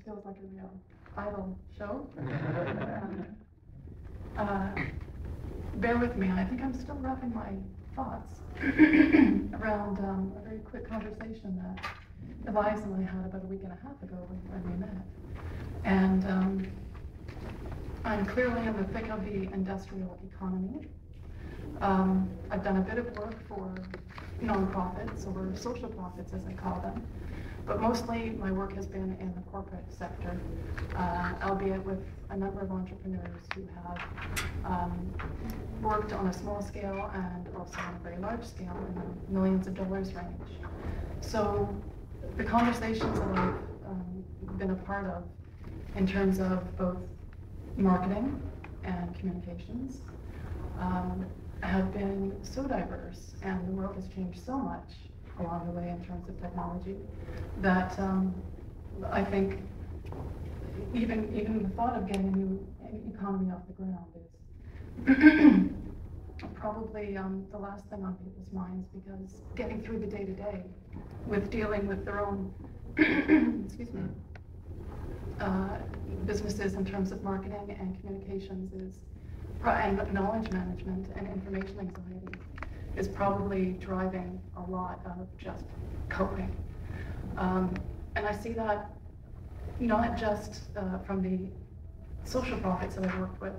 feels like a real idol show. Bear with me, I think I'm still wrapping my thoughts around a very quick conversation that Elias and I had about a week and a half ago when we met. And I'm clearly in the thick of the industrial economy. I've done a bit of work for nonprofits, or social profits as I call them, but mostly my work has been in the corporate sector, albeit with a number of entrepreneurs who have worked on a small scale and also on a very large scale in the millions of dollars range. So the conversations that I've been a part of in terms of both marketing and communications have been so diverse, and the world has changed so much along the way in terms of technology that I think even the thought of getting a new economy off the ground is probably the last thing on people's minds, because getting through the day-to-day with dealing with their own excuse me, businesses in terms of marketing and communications and knowledge management and information anxiety is probably driving a lot of just coping. And I see that not just from the social profits that I've worked with,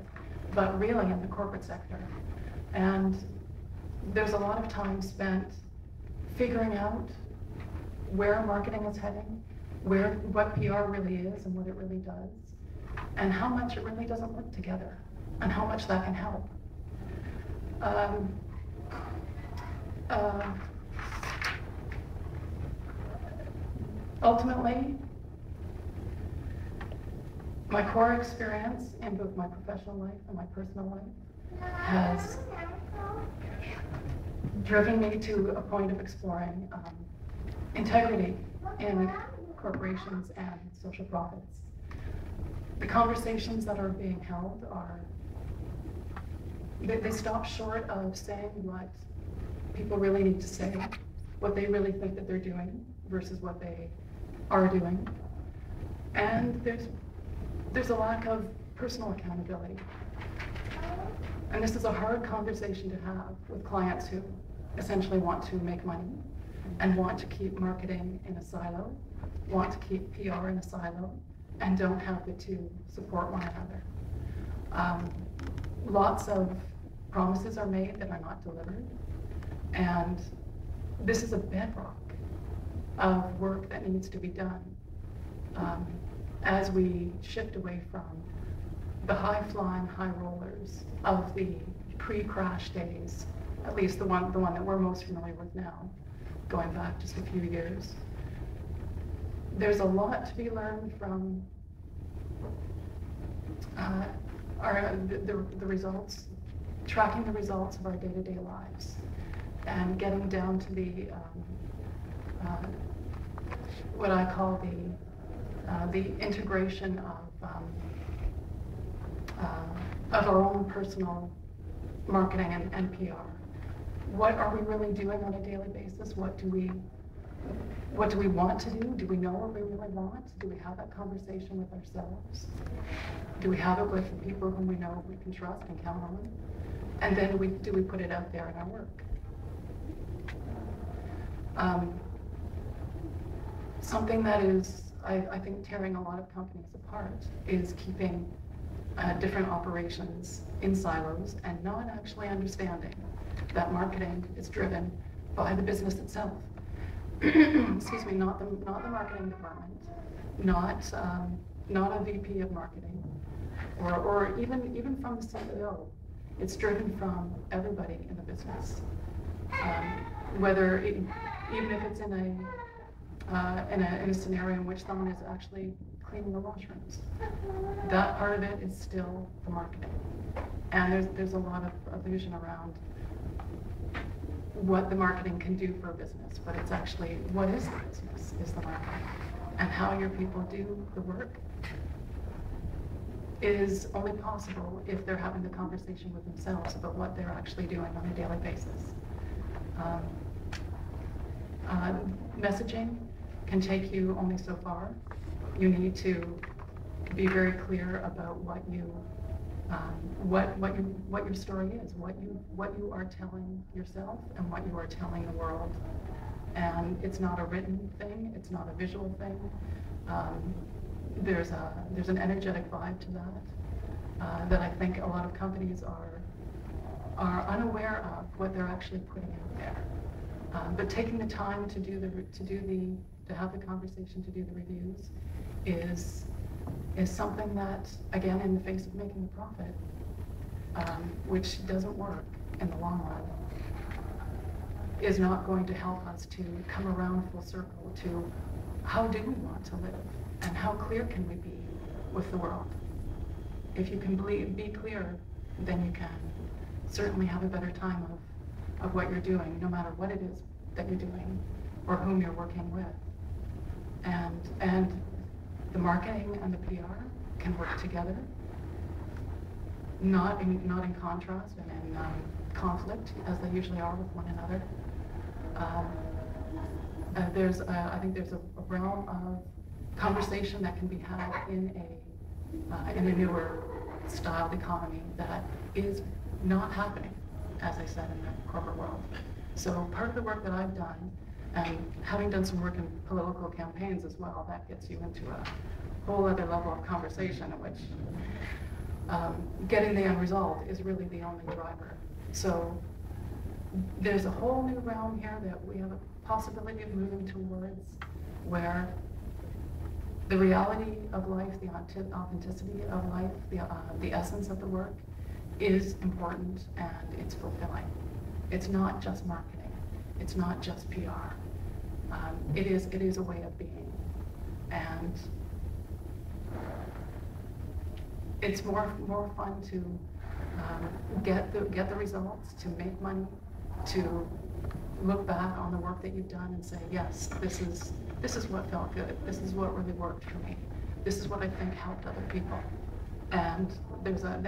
but really in the corporate sector. And there's a lot of time spent figuring out where marketing is heading, what PR really is and what it really does, and how much it really doesn't work together, and how much that can help. Ultimately, my core experience in both my professional life and my personal life has driven me to a point of exploring integrity in corporations and social profits. The conversations that are being held they stop short of saying what people really need to say, what they really think that they're doing versus what they are doing. And there's a lack of personal accountability. And this is a hard conversation to have with clients who essentially want to make money and want to keep marketing in a silo, want to keep PR in a silo, and don't have the two support one another. Lots of promises are made that are not delivered, and this is a bedrock of work that needs to be done as we shift away from the high-flying high rollers of the pre-crash days, at least the one that we're most familiar with now, going back just a few years. There's a lot to be learned from the results, tracking the results of our day-to-day lives, and getting down to the what I call the integration of our own personal marketing and PR. What are we really doing on a daily basis? What do we want to do? Do we know what we really want? Do we have that conversation with ourselves? Do we have it with the people whom we know we can trust and count on? And then do we put it out there in our work? Something that is, I think, tearing a lot of companies apart is keeping different operations in silos and not actually understanding that marketing is driven by the business itself. Excuse me, not the marketing department, not a VP of marketing, or even from the CEO. It's driven from everybody in the business, even if it's in a scenario in which someone is actually cleaning the washrooms. That part of it is still the marketing, and there's a lot of illusion around what the marketing can do for a business, but it's actually what is the business is the marketing, and how your people do the work is only possible if they're having the conversation with themselves about what they're actually doing on a daily basis. Messaging can take you only so far. You need to be very clear about what your story is, what you are telling yourself and what you are telling the world. And it's not a written thing, it's not a visual thing. There's an energetic vibe to that I think a lot of companies are unaware of what they're actually putting out there. But taking the time to have the conversation, to do the reviews, is something that, again, in the face of making a profit, which doesn't work in the long run, is not going to help us to come around full circle to how do we want to live and how clear can we be with the world. If you can be clear, then you can certainly have a better time of what you're doing, no matter what it is that you're doing or whom you're working with. And the marketing and the PR can work together, not in contrast and in conflict as they usually are with one another. I think there's a realm of conversation that can be had in a newer styled economy that is not happening, as I said, in the corporate world. So part of the work that I've done, and having done some work in political campaigns as well, that gets you into a whole other level of conversation in which getting the end result is really the only driver. So there's a whole new realm here that we have a possibility of moving towards, where the reality of life, the authenticity of life, the essence of the work is important and it's fulfilling. It's not just marketing. It's not just PR. It is a way of being, and it's more fun to get the results, to make money, to look back on the work that you've done and say, yes, this is what felt good. This is what really worked for me. This is what I think helped other people. And there's a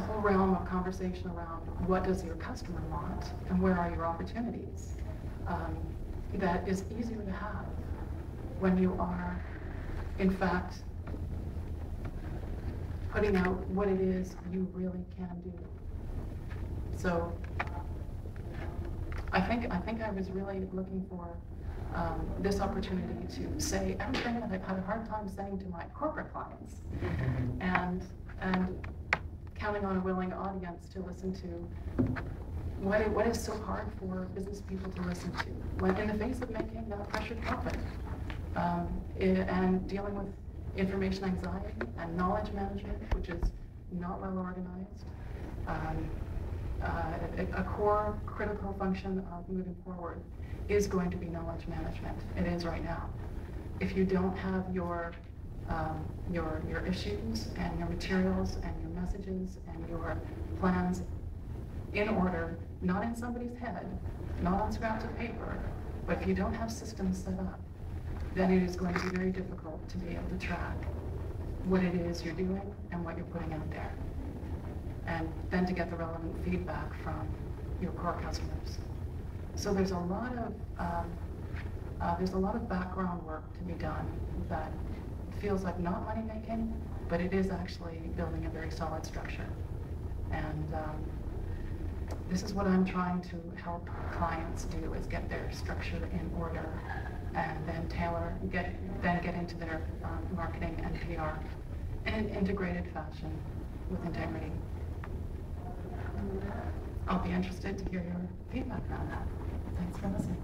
whole realm of conversation around what does your customer want and where are your opportunities. That is easier to have when you are, in fact, putting out what it is you really can do. So I think I was really looking for this opportunity to say everything that I've had a hard time saying to my corporate clients, and counting on a willing audience to listen to what is so hard for business people to listen to when in the face of making a pressured profit, and dealing with information anxiety and knowledge management, which is not well organized. A core critical function of moving forward is going to be knowledge management. It is right now. If you don't have your issues and your materials and your messages and your plans in order, not in somebody's head, not on scraps of paper, but if you don't have systems set up, then it is going to be very difficult to be able to track what it is you're doing and what you're putting out there, and then to get the relevant feedback from your core customers. So there's a lot of background work to be done that feels like not money making, but it is actually building a very solid structure. And this is what I'm trying to help clients do, is get their structure in order and then tailor, get into their marketing and PR in an integrated fashion with integrity. I'll be interested to hear your feedback on that. Thanks for listening.